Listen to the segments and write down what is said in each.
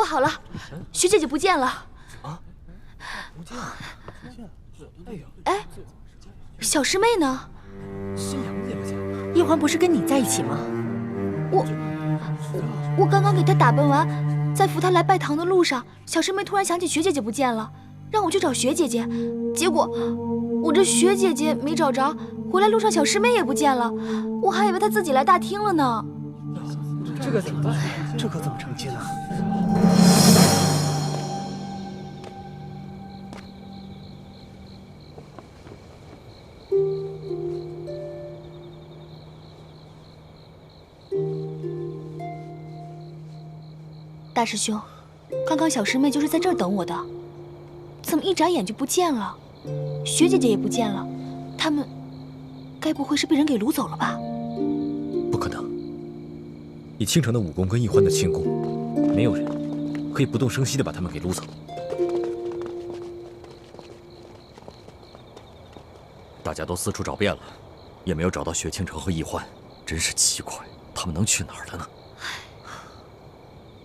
好了，徐姐姐不见了。啊？不见了？哎呀！哎，小师妹呢？新娘子也不见了。叶欢不是跟你在一起吗？我刚刚给她打扮完，在扶她来拜堂的路上，小师妹突然想起学姐姐不见了，让我去找学姐姐。结果我这学姐姐没找着，回来路上小师妹也不见了，我还以为她自己来大厅了呢。这可怎么办？这可怎么成亲呢？大师兄，刚刚小师妹就是在这儿等我的，怎么一眨眼就不见了？学姐姐也不见了，他们该不会是被人给掳走了吧？不可能！以倾城的武功跟易欢的轻功，没有人可以不动声息地把他们给掳走。大家都四处找遍了，也没有找到雪倾城和易欢，真是奇怪，他们能去哪儿了呢？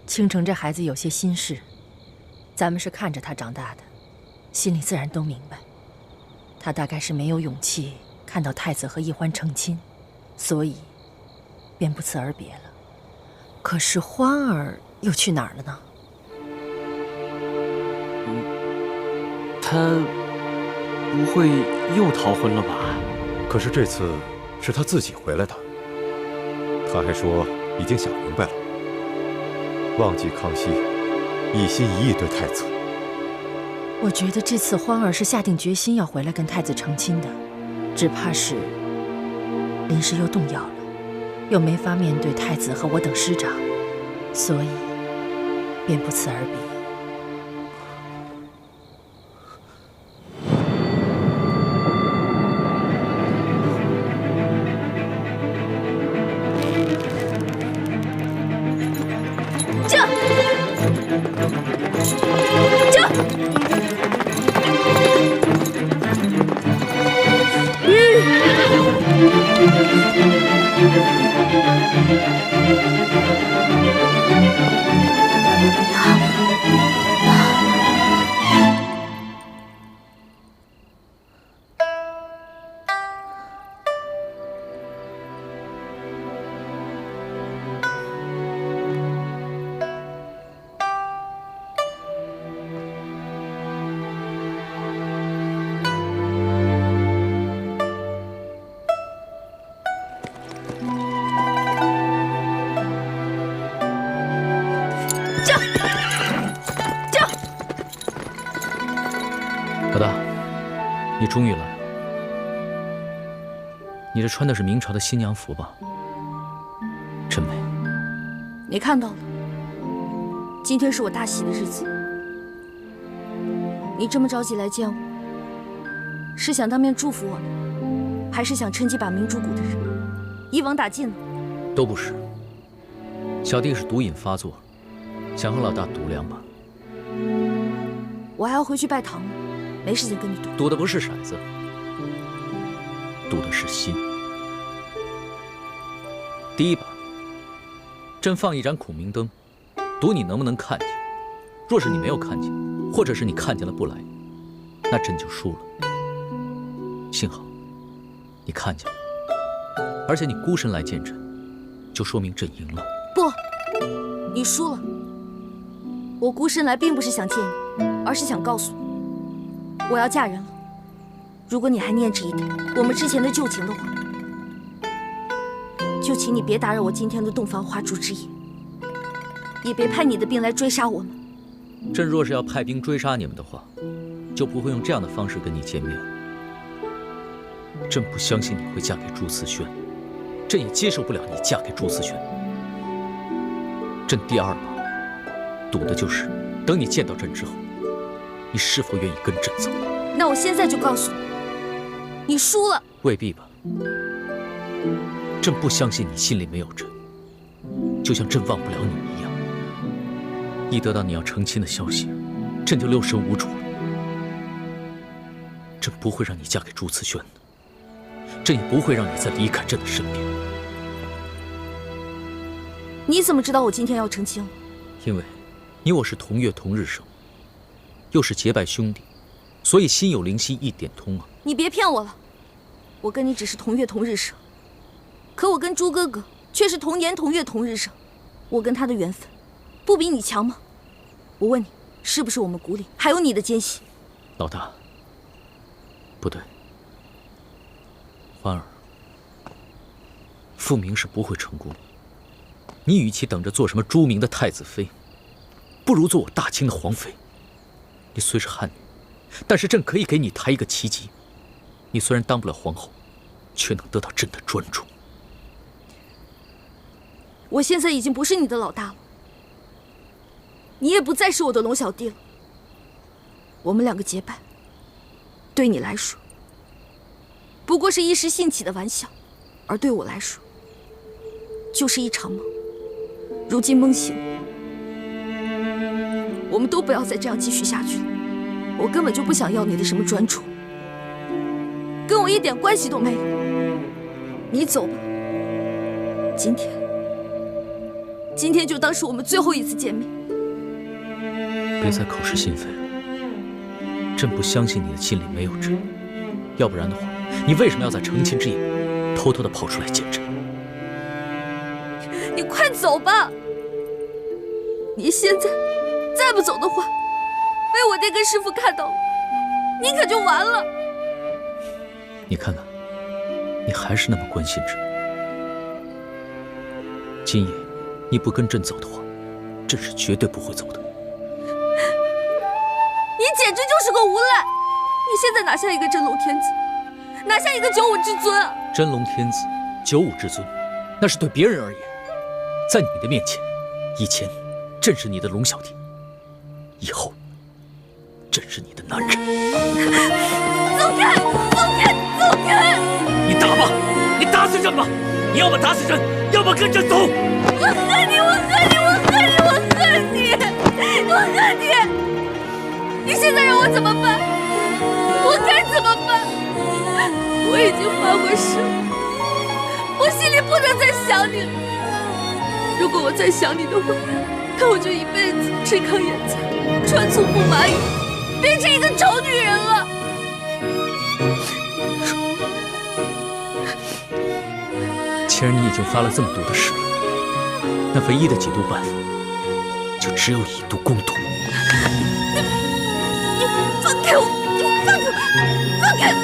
倾城这孩子有些心事，咱们是看着他长大的，心里自然都明白。他大概是没有勇气看到太子和易欢成亲，所以便不辞而别了。可是欢儿又去哪儿了呢？他不会又逃婚了吧？可是这次是他自己回来的，他还说已经想明白了，忘记康熙一心一意对太子。我觉得这次欢儿是下定决心要回来跟太子成亲的，只怕是临时又动摇了，又没法面对太子和我等师长，所以便不辞而别。老大，你终于来了。你这穿的是明朝的新娘服吧？真美。你看到了，今天是我大喜的日子。你这么着急来见我，是想当面祝福我呢，还是想趁机把明珠谷的人一网打尽呢？都不是。小弟是毒瘾发作，想和老大赌2把。我还要回去拜堂呢，没时间跟你赌。赌的不是骰子，赌的是心。第一把，朕放一盏孔明灯，赌你能不能看见。若是你没有看见，或者是你看见了不来，那朕就输了。幸好你看见了，而且你孤身来见朕，就说明朕赢了。不，你输了。我孤身来并不是想见你，而是想告诉你，我要嫁人了。如果你还念着一点我们之前的旧情的话，就请你别打扰我今天的洞房花烛之夜，也别派你的兵来追杀我们。朕若是要派兵追杀你们的话，就不会用这样的方式跟你见面。朕不相信你会嫁给朱慈轩，朕也接受不了你嫁给朱慈轩。朕第2把赌的就是等你见到朕之后，你是否愿意跟朕走？那我现在就告诉你，你输了。未必吧。朕不相信你心里没有朕，就像朕忘不了你一样。一得到你要成亲的消息，朕就六神无主了。朕不会让你嫁给朱慈轩的，朕也不会让你再离开朕的身边。你怎么知道我今天要成亲了？因为你我是同月同日生，又是结拜兄弟，所以心有灵犀一点通啊！你别骗我了，我跟你只是同月同日生，可我跟朱哥哥却是同年同月同日生，我跟他的缘分不比你强吗？我问你，是不是我们谷里还有你的奸细？老大，不对，欢儿，复明是不会成功。你与其等着做什么朱明的太子妃，不如做我大清的皇妃。你虽是汉女，但是朕可以给你抬一个旗级。你虽然当不了皇后，却能得到朕的专注。我现在已经不是你的老大了，你也不再是我的龙小弟了。我们两个结拜，对你来说不过是一时兴起的玩笑，而对我来说就是一场梦。如今梦醒了，我们都不要再这样继续下去了。我根本就不想要你的什么专注，跟我一点关系都没有。你走吧，今天就当是我们最后一次见面。别再口是心非了，朕不相信你的心里没有朕，要不然的话，你为什么要在成亲之夜偷偷的跑出来见朕？你快走吧！你现在再不走的话，被我爹跟师傅看到了，你可就完了。你看看，你还是那么关心朕。今夜你不跟朕走的话，朕是绝对不会走的。你简直就是个无赖！你现在哪像一个真龙天子，哪像一个九五之尊啊！真龙天子、九五之尊，那是对别人而言。在你的面前，以前朕是你的龙小弟，以后朕是你的男人。走开！走开！走开！你打吧，你打死朕吧！你要么打死朕，要么跟朕走。我恨你！我恨你！我恨你！我恨你！我恨你！你现在让我怎么办？我该怎么办？我已经发过誓，我心里不能再想你了。如果我再想你的话，那我就一辈子吃糠咽菜，穿粗布麻衣，变成一个丑女人了。既然你已经发了这么毒的誓了，那唯一的解毒办法就只有以毒攻毒。你放开我！你放开我！放开！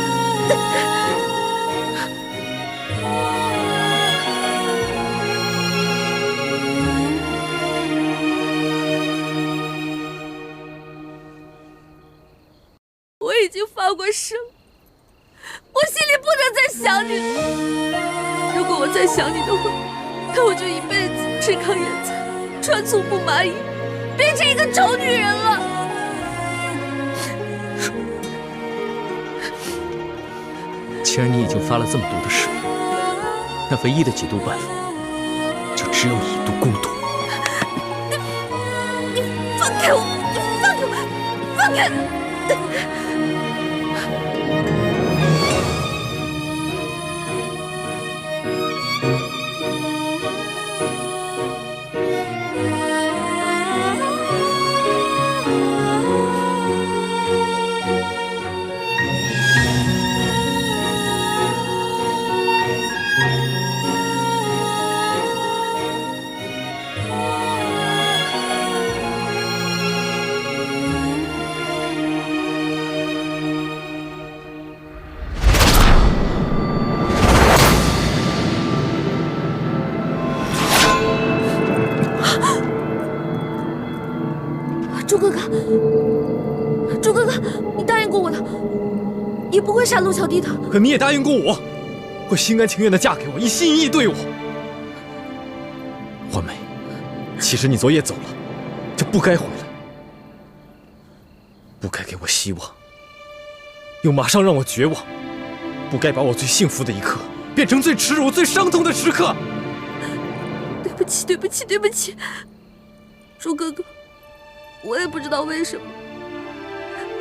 我已经发过誓了，我心里不能再想你了。如果我再想你的话，那我就一辈子吃糠咽菜，穿粗布麻衣，变成一个丑女人了。既然你已经发了这么毒的誓了，那唯一的解毒办法就只有以毒攻毒。你放开我！你放开我！放开！朱哥哥，你答应过我的，你不会杀陆小弟的。可你也答应过我，会心甘情愿地嫁给我，一心一意对我。欢梅，其实你昨夜走了，就不该回来，不该给我希望，又马上让我绝望，不该把我最幸福的一刻变成最耻辱、最伤痛的时刻。对不起，对不起，对不起，朱哥哥，我也不知道为什么，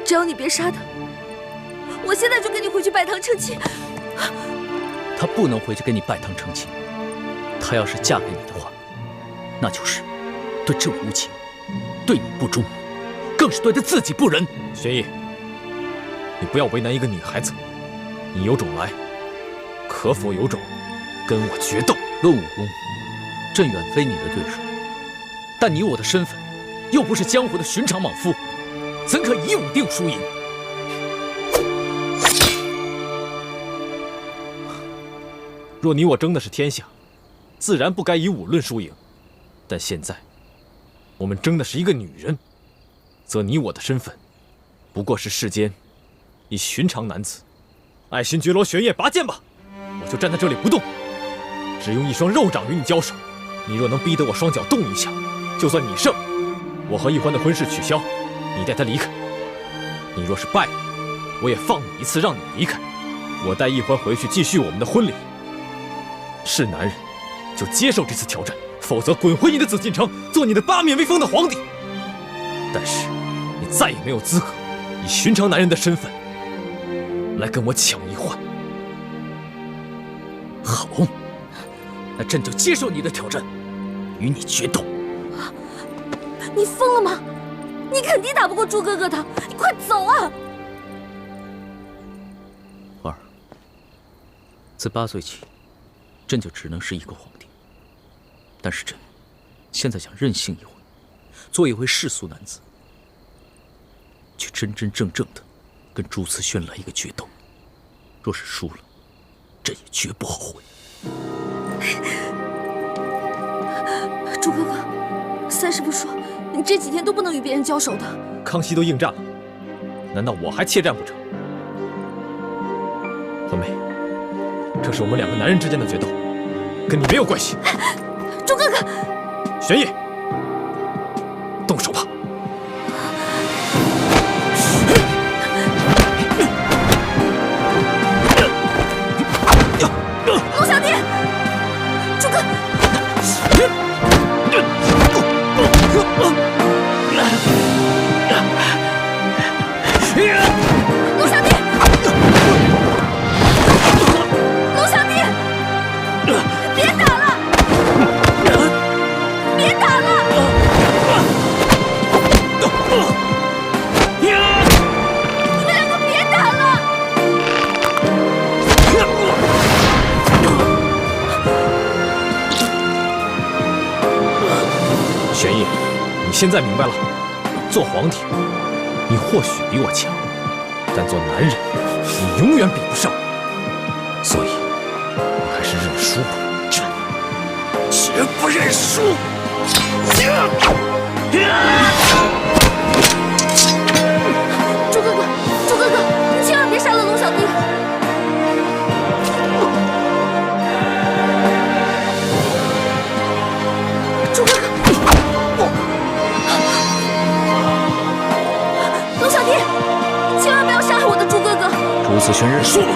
只要你别杀他，我现在就跟你回去拜堂成亲。她不能回去跟你拜堂成亲，她要是嫁给你的话，那就是对朕无情。对你不忠，更是对他自己不仁。玄烨，你不要为难一个女孩子。你有种来，可否有种跟我决斗？论武功，朕远非你的对手，但你我的身份，又不是江湖的寻常莽夫，怎可以武定输赢？若你我争的是天下，自然不该以武论输赢。但现在，我们争的是一个女人，则你我的身份，不过是世间一寻常男子。爱新觉罗玄烨，拔剑吧！我就站在这里不动，只用一双肉掌与你交手。你若能逼得我双脚动一下，就算你胜，我和易欢的婚事取消，你带他离开。你若是败了，我也放你一次，让你离开。我带易欢回去继续我们的婚礼。是男人，就接受这次挑战，否则滚回你的紫禁城，做你的八面威风的皇帝。但是，你再也没有资格以寻常男人的身份来跟我抢易欢。好，那朕就接受你的挑战，与你决斗。你疯了吗？你肯定打不过朱哥哥的，你快走啊！花儿，自8岁起，朕就只能是一个皇帝。但是朕现在想任性一回，做一回世俗男子，去真真正正的跟朱慈轩来一个决斗。若是输了，朕也绝不后悔。朱哥哥，三师傅说你这几天都不能与别人交手的。康熙都应战了，难道我还怯战不成？欢梅，这是我们两个男人之间的决斗，跟你没有关系。朱哥哥，玄烨，动手吧！龙小弟，朱哥，龙小弟，龙小弟，别打了！别打了！你们两个别打了！玄烨，你现在明白了，做皇帝，你或许比我强，但做男人，你永远比不上我。所以，你还是认输吧。朕绝不认输！朱哥哥，朱哥哥，你千万别杀了龙小弟！朱哥哥，龙小弟，千万不要杀害我的朱哥哥！朱慈轩认输了。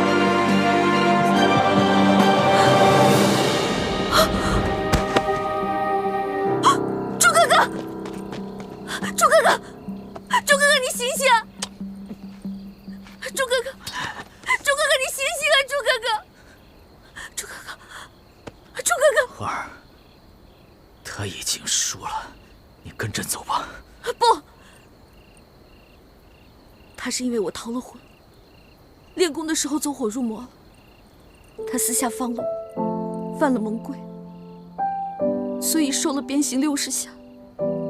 朱哥哥，朱哥哥，朱哥哥，你醒醒！朱哥哥，朱哥哥，你醒醒啊！朱哥哥，朱哥哥，朱哥哥！花儿，他已经输了，你跟朕走吧。不，他是因为我逃了婚，练功的时候走火入魔了。他私下放了我，犯了蒙规，所以受了鞭刑60下。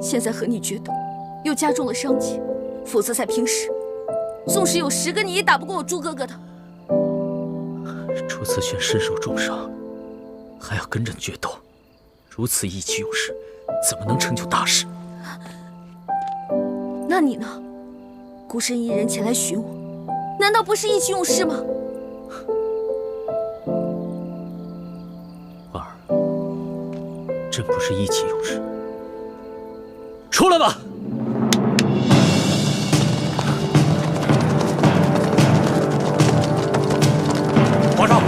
现在和你决斗，又加重了伤疾，否则在平时，纵使有10个你也打不过我朱哥哥的。朱慈轩身受重伤，还要跟朕决斗，如此意气用事，怎么能成就大事？那你呢？孤身一人前来寻我，难道不是意气用事吗？花儿，朕不是意气用事。出来吧！皇上，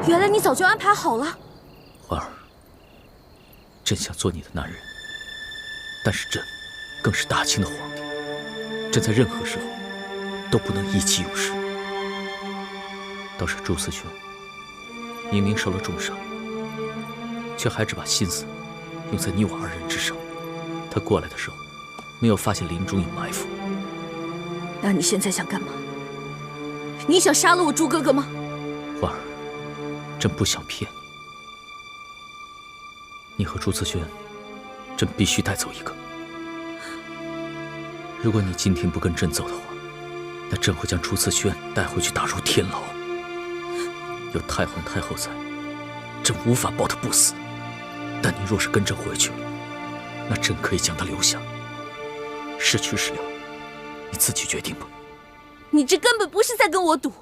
原来你早就安排好了。花儿，朕想做你的男人，但是朕更是大清的皇帝，朕在任何时候都不能意气用事。倒是朱慈轩，明明受了重伤，却还只把心思用在你我二人之上。他过来的时候，没有发现林中有埋伏。那你现在想干嘛？你想杀了我朱哥哥吗？婉儿，朕不想骗你。你和朱慈轩，朕必须带走一个。如果你今天不跟朕走的话，那朕会将朱慈轩带回去打入天牢。有太皇太后在，朕无法保他不死。但你若是跟朕回去了，那朕可以将他留下。是去是留，你自己决定吧。你这根本不是在跟我赌，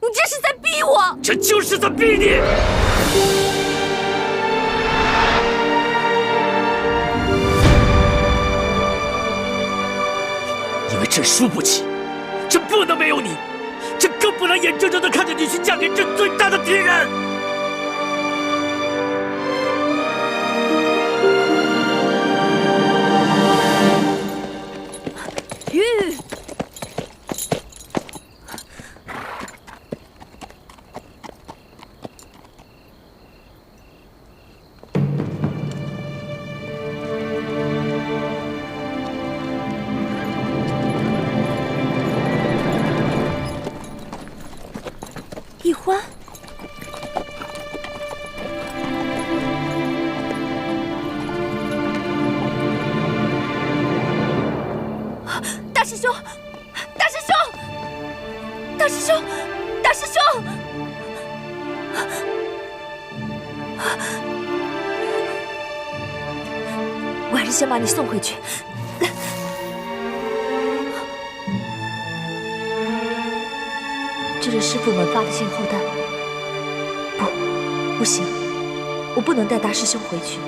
你这是在逼我！这就是在逼你！因为朕输不起，朕不能没有你，朕更不能眼睁睁地看着你去嫁给朕最大的敌人。易欢，大师兄，大师兄，大师兄，大师兄！我还是先把你送回去。这是师父们发的信号弹。不行，我不能带大师兄回去。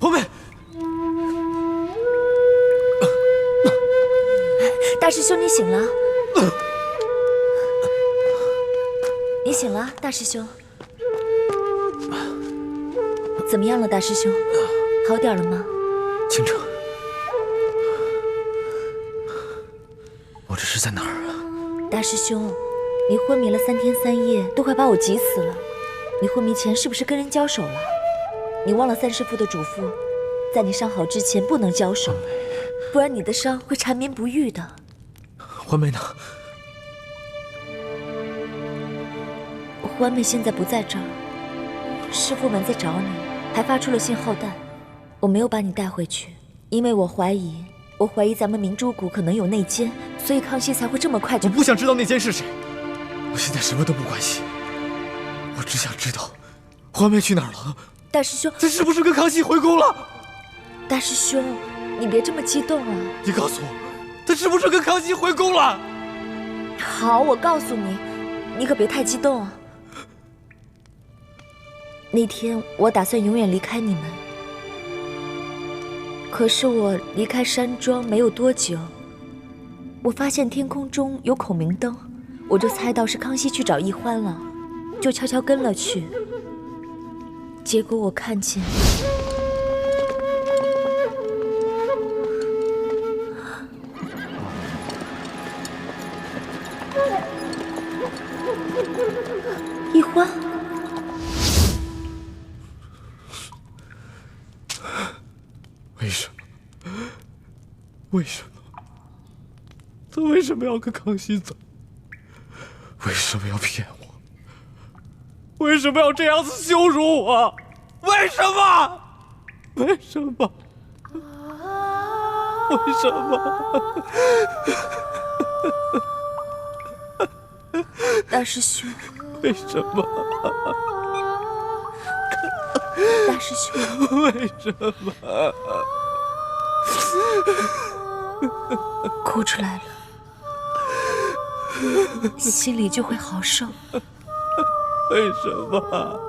华妹，大师兄，你醒了？你醒了，大师兄。怎么样了，大师兄？好点了吗？倾城，我这是在哪儿啊？大师兄，你昏迷了3天3夜，都快把我急死了。你昏迷前是不是跟人交手了？你忘了三师父的嘱咐，在你伤好之前不能交手，不然你的伤会缠绵不愈的。欢妹呢？欢妹现在不在这儿，师父们在找你，还发出了信号弹。我没有把你带回去，因为我怀疑咱们明珠谷可能有内奸，所以康熙才会这么快就……我不想知道内奸是谁，我现在什么都不关心，我只想知道欢妹去哪儿了。大师兄，她是不是跟康熙回宫了？大师兄，你别这么激动啊！你告诉我，她是不是跟康熙回宫了？好，我告诉你，你可别太激动啊。那天我打算永远离开你们，可是我离开山庄没有多久，我发现天空中有孔明灯，我就猜到是康熙去找易欢了，就悄悄跟了去。结果我看见易欢。为什么？为什么？他为什么要跟康熙走？为什么要骗我？为什么要这样子羞辱我？为什么？为什么？为什么？大师兄，为什么？大师兄，为什么？哭出来了，心里就会好受。为什么？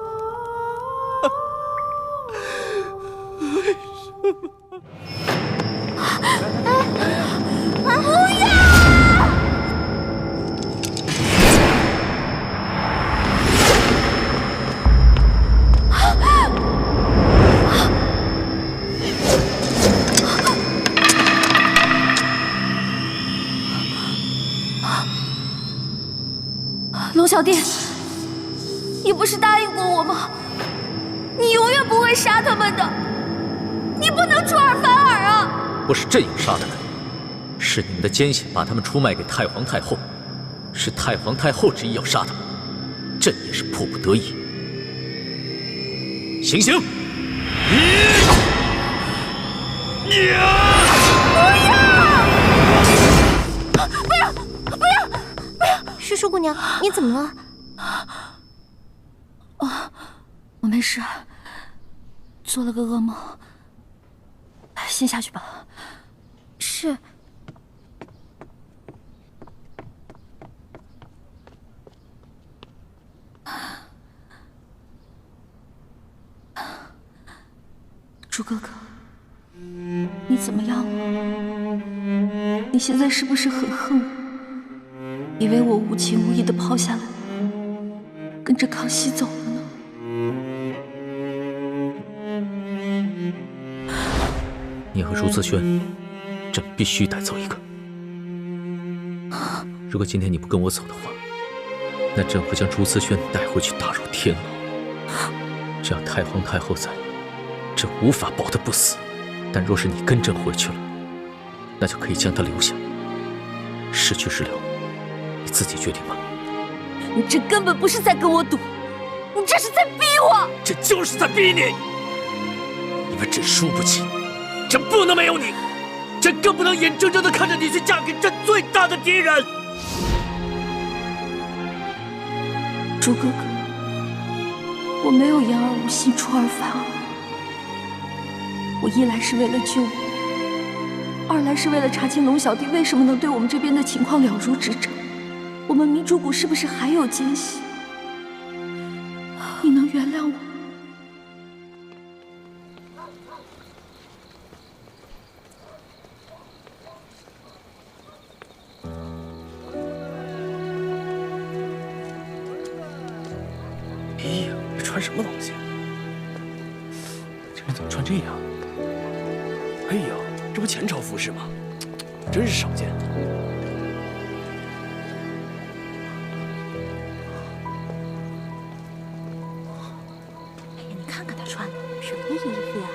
龙小弟，你不是答应过我吗？你永远不会杀他们的，你不能出尔反尔啊！不是朕要杀他们，是你们的奸细把他们出卖给太皇太后，是太皇太后执意要杀他们，朕也是迫不得已。行刑！师叔姑娘，你怎么了？我没事，做了个噩梦。先下去吧。是。朱哥哥，你怎么样了？你现在是不是很恨我？以为我无情无义的抛下了你，跟着康熙走了呢？你和朱慈轩，朕必须带走一个。如果今天你不跟我走的话，那朕会将朱慈轩带回去打入天牢。只要太皇太后在，朕无法保他不死。但若是你跟朕回去了，那就可以将他留下。是去是留，你自己决定吧。你这根本不是在跟我赌，你这是在逼我！这就是在逼你，因为朕输不起，朕不能没有你，朕更不能眼睁睁地看着你去嫁给朕最大的敌人。朱哥哥，我没有言而无信，出尔反尔。我一来是为了救你，二来是为了查清龙小弟为什么能对我们这边的情况了如指掌。我们明珠谷是不是还有奸细？你能原谅我？哎呀，这穿什么东西？这人怎么穿这样？哎呀，这不前朝服饰吗？真是少见。你看看他穿的什么衣服呀？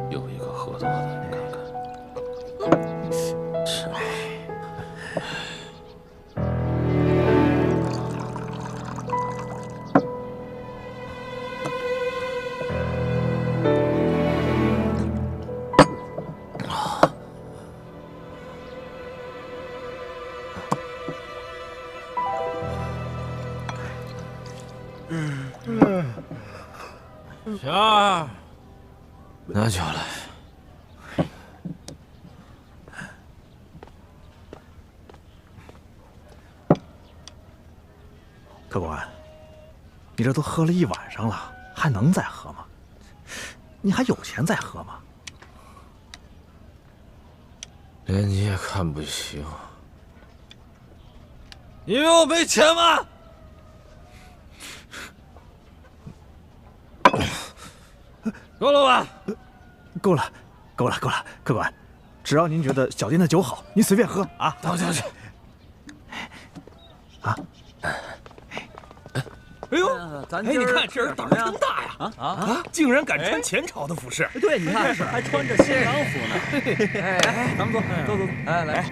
又一个喝多的，你看看。是啊。小二，拿酒来。客官，你这都喝了一晚上了，还能再喝吗？你还有钱再喝吗？连你也看不起我？你以为我没钱吗？够了吧？够了，够了，够了，客官，只要您觉得小店的酒好，您随便喝啊。倒下去。啊！哎呦，咱你看这人胆儿真大呀！竟然敢穿前朝的服饰。对，你看还穿着新郎服呢。哎，咱们走。哎，来，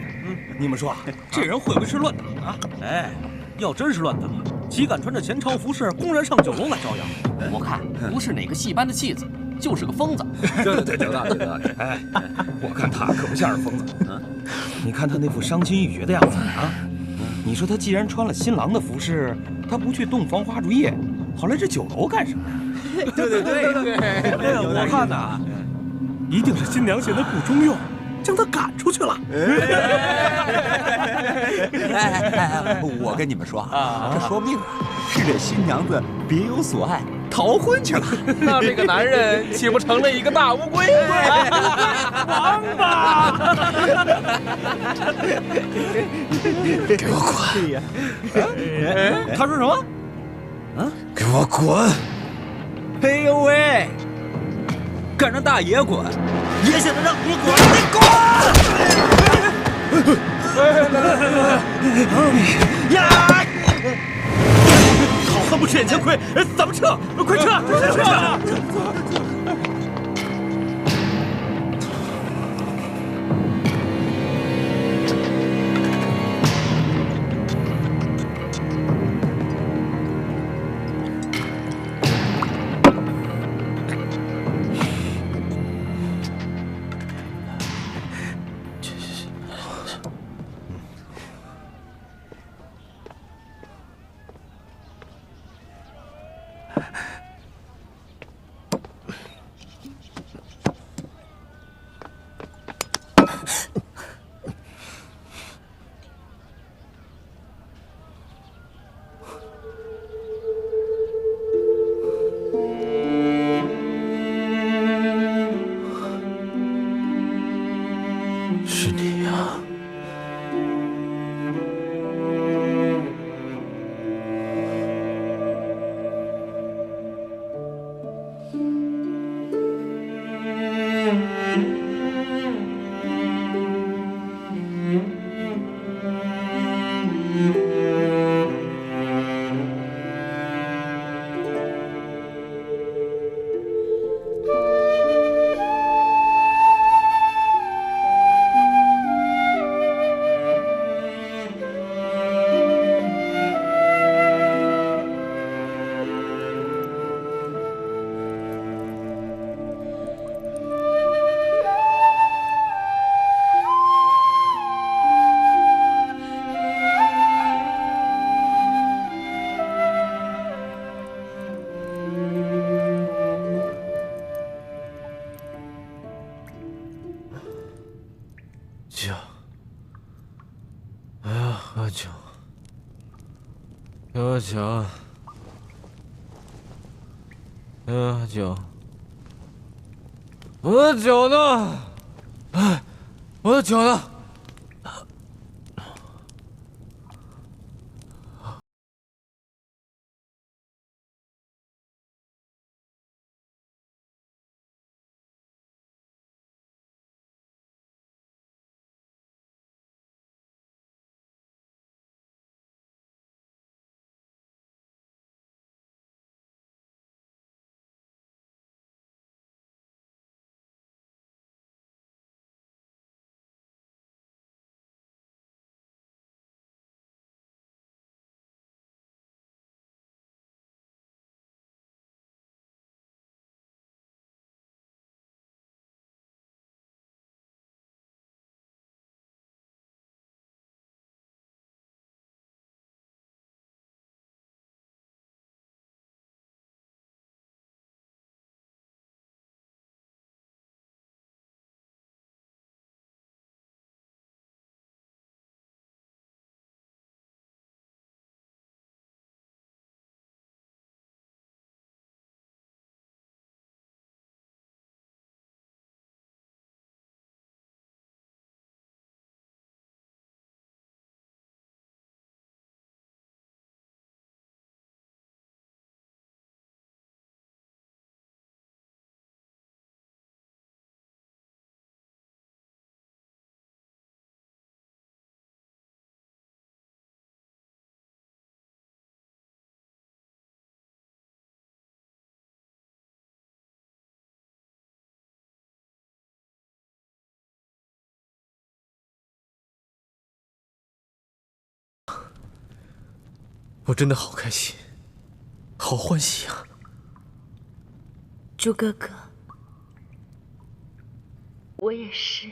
你们说这人会不会是乱打啊？哎，要真是乱打，岂敢穿着前朝服饰公然上酒楼来招摇？我看不是哪个戏班的戏子，就是个疯子。对，有道理。哎，我看他可不像是疯子。你看他那副伤心欲绝的样子啊！你说他既然穿了新郎的服饰，他不去洞房花烛夜，跑来这酒楼干什么呀？对，我看呐，一定是新娘嫌他不中用，将他赶出去了。我跟你们说啊，这说不定是这新娘子别有所爱，逃婚去了。那这个男人岂不成了一个大乌龟？王八！给我滚！他说什么？给我滚！哎呦喂，敢让大爷滚，爷现在让你滚，你滚！呀！好汉不吃眼前亏，咱们撤，快撤！是你呀！酒，我要喝酒，给我酒，给我酒，我的酒呢？哎，我的酒呢？我真的好开心，好欢喜啊！朱哥哥，我也是。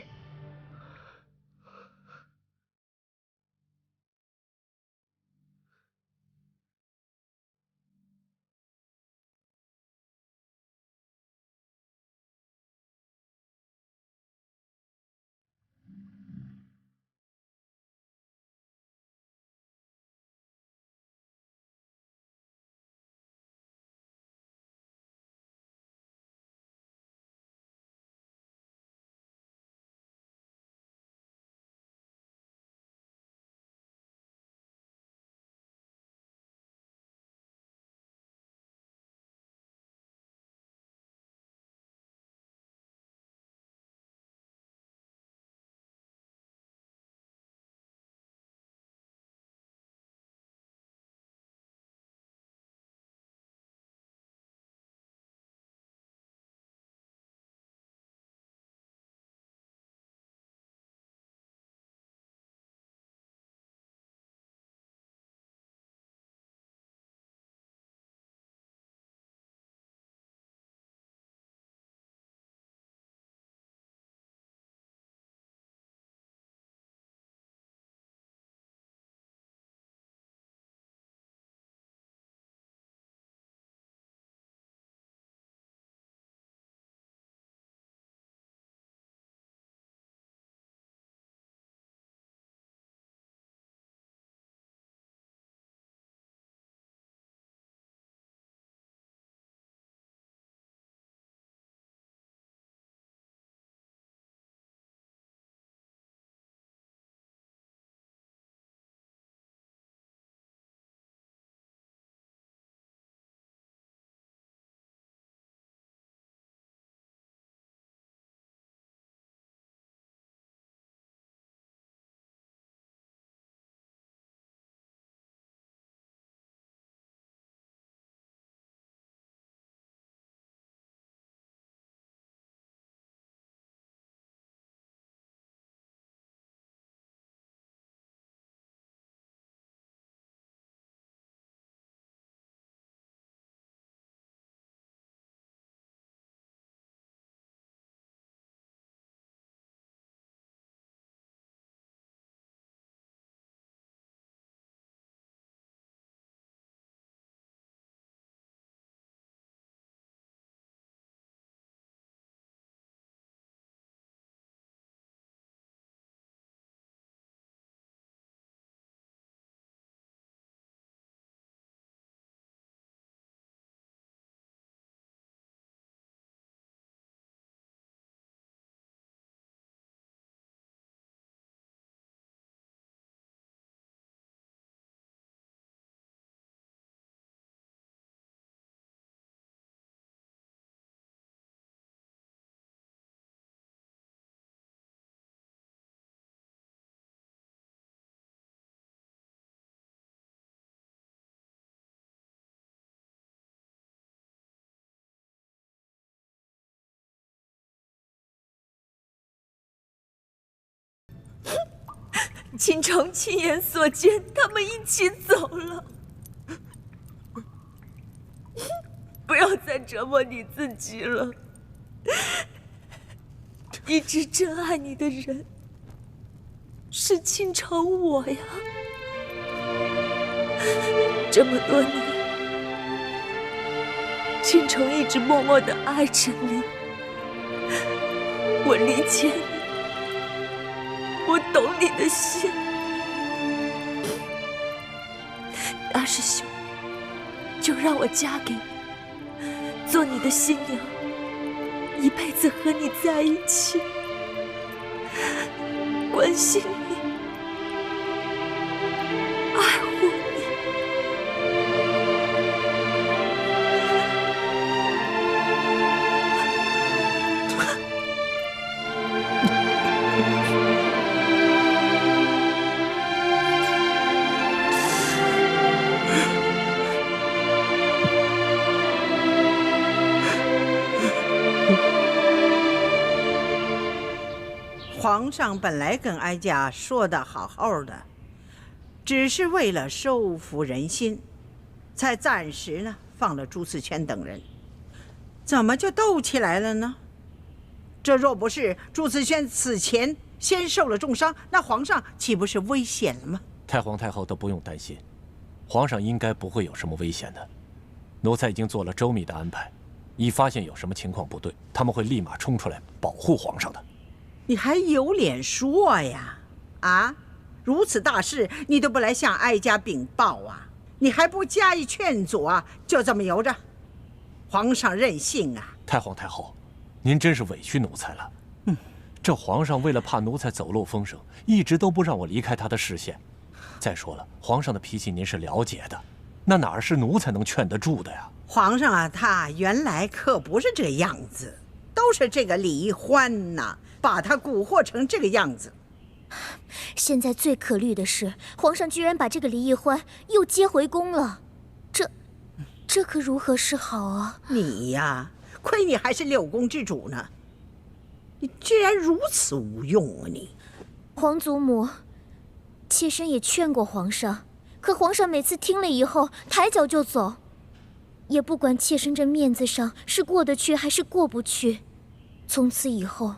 倾城亲眼所见，他们一起走了。不要再折磨你自己了。一直真爱你的人是倾城我呀。这么多年，倾城一直默默地爱着你。我理解你。我懂你的心，大师兄，就让我嫁给你，做你的新娘，一辈子和你在一起，关心你，爱护你。皇上本来跟哀家说的好好的，只是为了收服人心，才暂时呢放了朱次轩等人。怎么就斗起来了呢？这若不是朱次轩此前先受了重伤，那皇上岂不是危险了吗？太皇太后都不用担心，皇上应该不会有什么危险的。奴才已经做了周密的安排，一发现有什么情况不对，他们会立马冲出来保护皇上的。你还有脸说呀？啊，如此大事你都不来向哀家禀报啊？你还不加以劝阻啊？就这么由着？皇上任性啊！太皇太后，您真是委屈奴才了。这皇上为了怕奴才走漏风声，一直都不让我离开他的视线。再说了，皇上的脾气您是了解的，那哪是奴才能劝得住的呀？皇上啊，他原来可不是这样子，都是这个李欢呐，把他蛊惑成这个样子。现在最可虑的是，皇上居然把这个李易欢又接回宫了，这可如何是好啊？你呀，亏你还是6宫之主呢，你居然如此无用啊你！皇祖母，妾身也劝过皇上，可皇上每次听了以后抬脚就走，也不管妾身这面子上是过得去还是过不去。从此以后，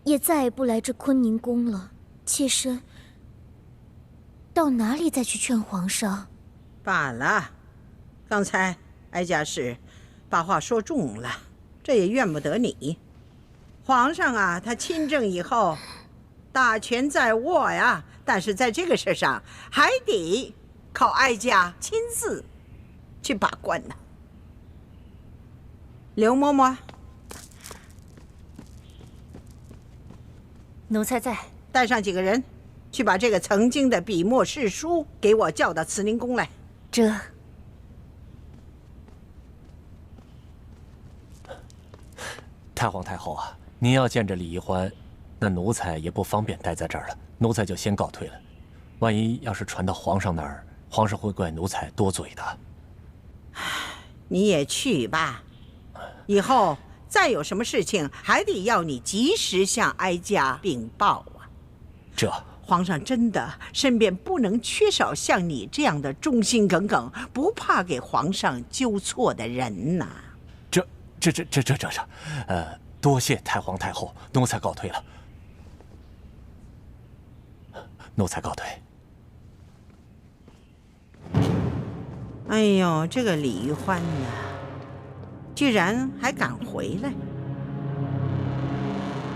也再也不来这坤宁宫了。妾身到哪里再去劝皇上？罢了，刚才哀家是把话说重了，这也怨不得你。皇上啊，他亲政以后，大权在握呀，但是在这个事上还得靠哀家亲自去把关呢。刘嬷嬷，奴才在。带上几个人，去把这个曾经的笔墨侍书给我叫到慈宁宫来。这太皇太后啊，您要见着李易欢，那奴才也不方便待在这儿了，奴才就先告退了。万一要是传到皇上那儿，皇上会怪奴才多嘴的。你也去吧，以后再有什么事情，还得要你及时向哀家禀报啊。这皇上真的身边不能缺少像你这样的忠心耿耿、不怕给皇上纠错的人呐。多谢太皇太后，奴才告退了。奴才告退。哎呦，这个李玉欢呐，居然还敢回来，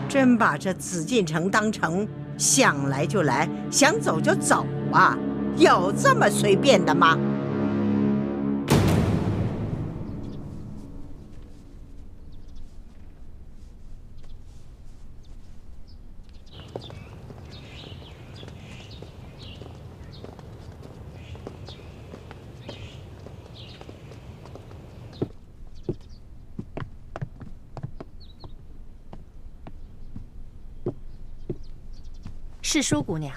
真把这紫禁城当成想来就来，想走就走啊？有这么随便的吗？是淑姑娘。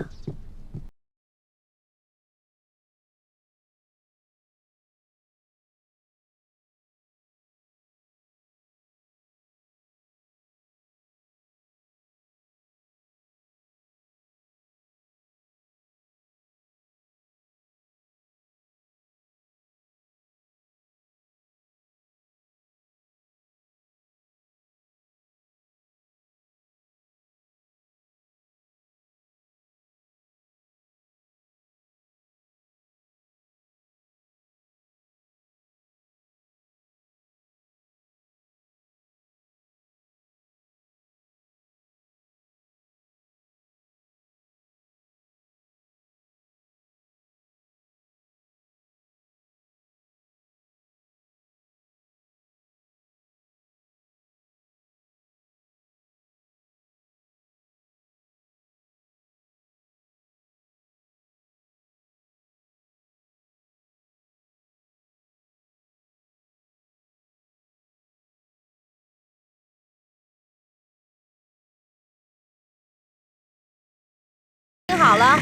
听好了，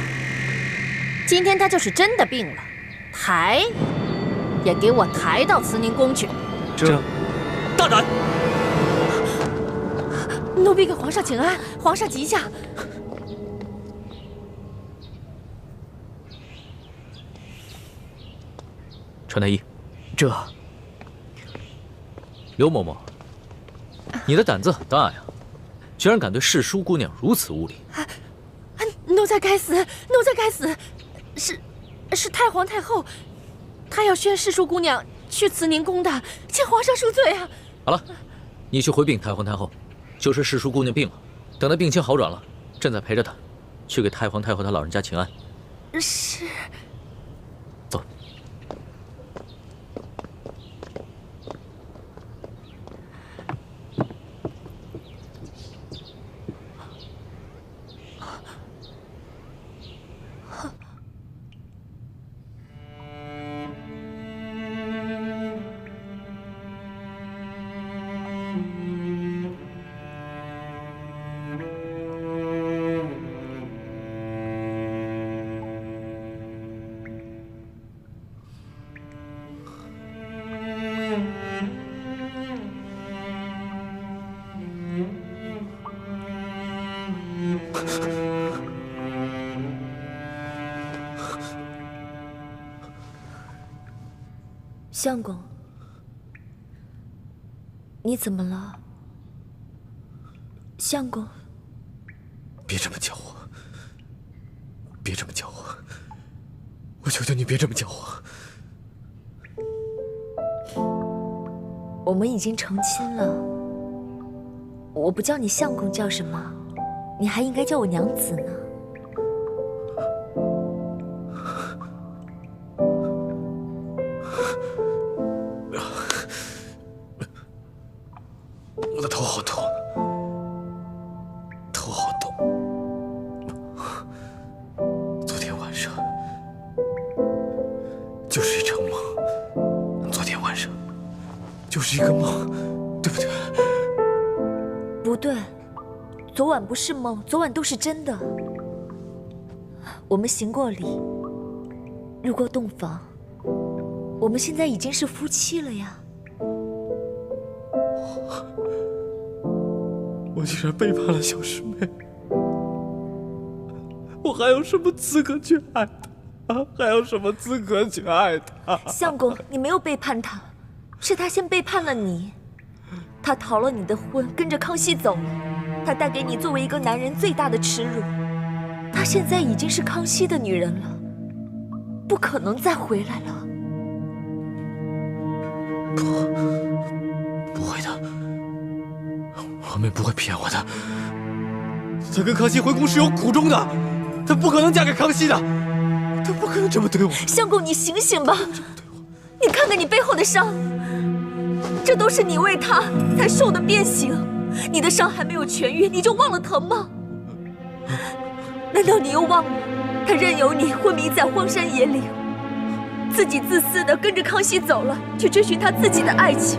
今天他就是真的病了，抬也给我抬到慈宁宫去。这大胆！奴婢给皇上请安，皇上急下。穿太医。这，刘嬷嬷，你的胆子很大呀，居然敢对世叔姑娘如此无礼。奴才该死，奴才该死！是太皇太后，她要宣世叔姑娘去慈宁宫的，请皇上恕罪啊！好了，你去回禀太皇太后，就是世叔姑娘病了，等她病情好转了，朕再陪着她，去给太皇太后她老人家请安。是。走。相公，你怎么了？相公，别这么叫我，别这么叫我，我求求你别这么叫我。我们已经成亲了，我不叫你相公叫什么？你还应该叫我娘子呢。我的头好痛，头好痛。昨天晚上就是一场梦，昨天晚上就是一个梦，对不对？不对，昨晚不是梦，昨晚都是真的。我们行过礼，入过洞房，我们现在已经是夫妻了呀。我竟然背叛了小师妹，我还有什么资格去爱她啊？还有什么资格去爱她？相公，你没有背叛她，是她先背叛了你。她逃了你的婚，跟着康熙走了。她带给你作为一个男人最大的耻辱。她现在已经是康熙的女人了，不可能再回来了。不会的。皇妹不会骗我的，她跟康熙回宫是有苦衷的，她不可能嫁给康熙的，她不可能这么对我。相公，你醒醒吧！你看看你背后的伤，这都是你为他才受的鞭刑。你的伤还没有痊愈，你就忘了疼吗？难道你又忘了他任由你昏迷在荒山野岭，自己自私的跟着康熙走了，去追寻他自己的爱情，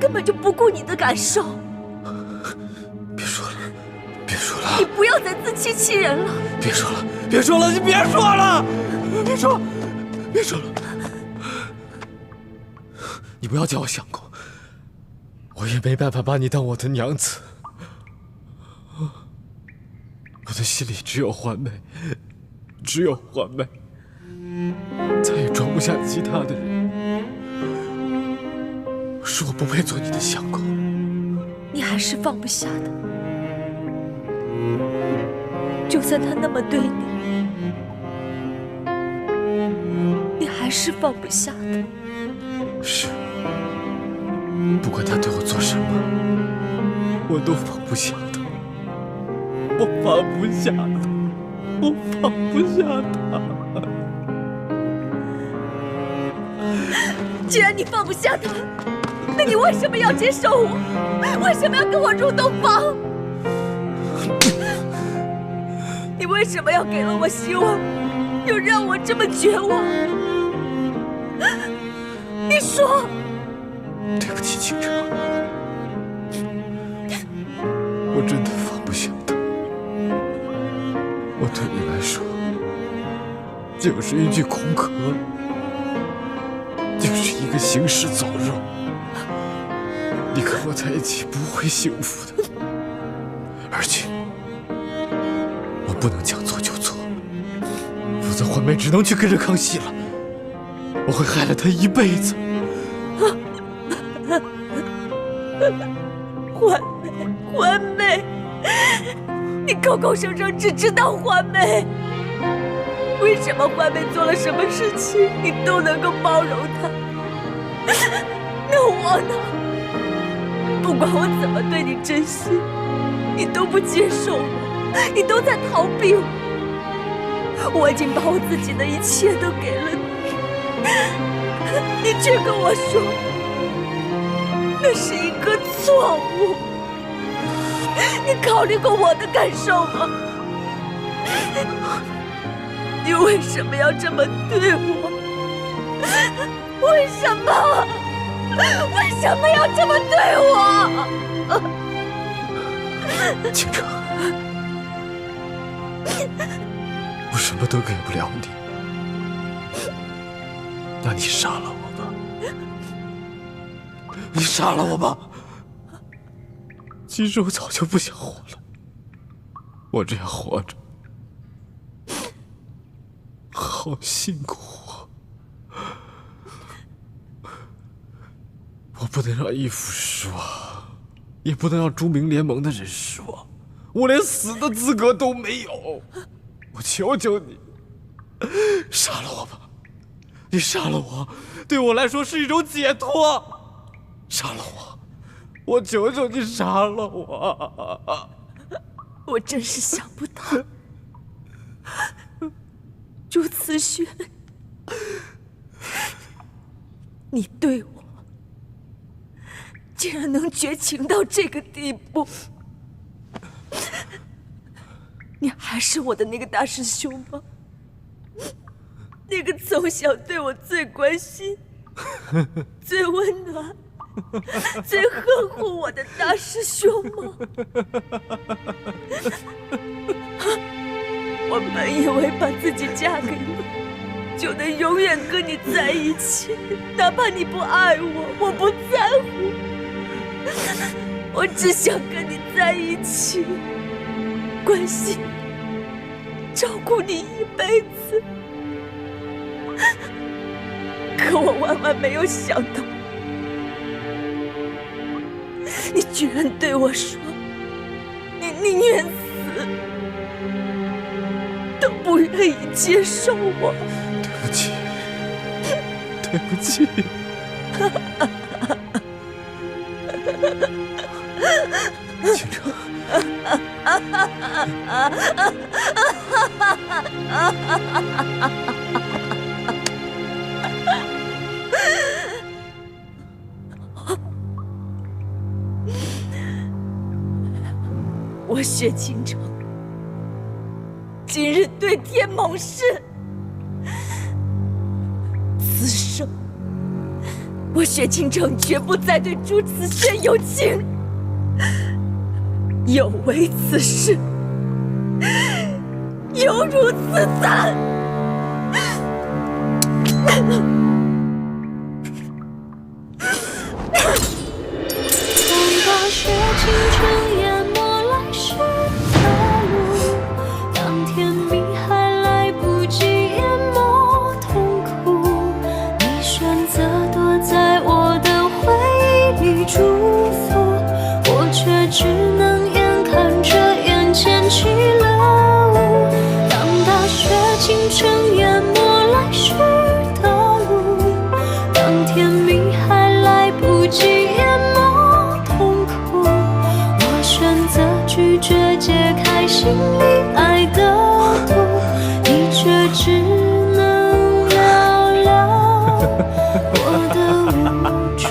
根本就不顾你的感受。别说了，别说了！你不要再自欺欺人了！别说了，别说了，你别说了！别说，别说了！你不要叫我相公，我也没办法把你当我的娘子。我的心里只有环妹，只有环妹，再也装不下其他的人。我说我不配做你的相公。你还是放不下的，就算他那么对你，你还是放不下的。是，不管他对我做什么，我都放不下他，我放不下他，我放不下他。既然你放不下他，那你为什么要接受我？为什么要跟我入洞房？你为什么要给了我希望，又让我这么绝望？你说。对不起，倾城，我真的放不下他。我对你来说，就是一具空壳，就是一个行尸走肉。你跟我在一起不会幸福的，而且我不能将错就错，否则环妹只能去跟着康熙了。我会害了他一辈子。环梅，你口口声声只知道环梅，为什么环梅做了什么事情你都能够包容她？那我呢？不管我怎么对你真心，你都不接受我，你都在逃避我。我已经把我自己的一切都给了你，你却跟我说那是一个错误。你考虑过我的感受吗？你为什么要这么对我？为什么？为什么要这么对我？清城，我什么都给不了你，那你杀了我吧，你杀了我吧。其实我早就不想活了，我这样活着好辛苦啊！我不能让义父失望，也不能让朱明联盟的人失望，我连死的资格都没有。我求求你，杀了我吧！你杀了我，对我来说是一种解脱。杀了我，求求你杀了我！我真是想不到，朱慈轩，你对我竟然能绝情到这个地步！你还是我的那个大师兄吗？那个从小对我最关心、最温暖、最呵护我的大师兄吗？我本以为把自己嫁给你，就能永远跟你在一起，哪怕你不爱我，我不在乎，我只想跟你在一起，关心、照顾你一辈子。可我万万没有想到，你居然对我说，你宁愿死，都不愿意接受我。对不起，对不起。清城，我薛倾城今日对天盟誓，此生我薛倾城绝不再对朱慈轩有情，有违此誓，犹如此残。大雪倾城淹没来时的路，当天明还来不及淹没痛苦，你选择躲在我的回忆里祝福，我却只能眼看着眼前起了雾。当大雪倾城淹没来时的路，当天明还来不及淹没痛苦，我选择拒绝解开心里爱的毒，你却只能聊聊我的无助。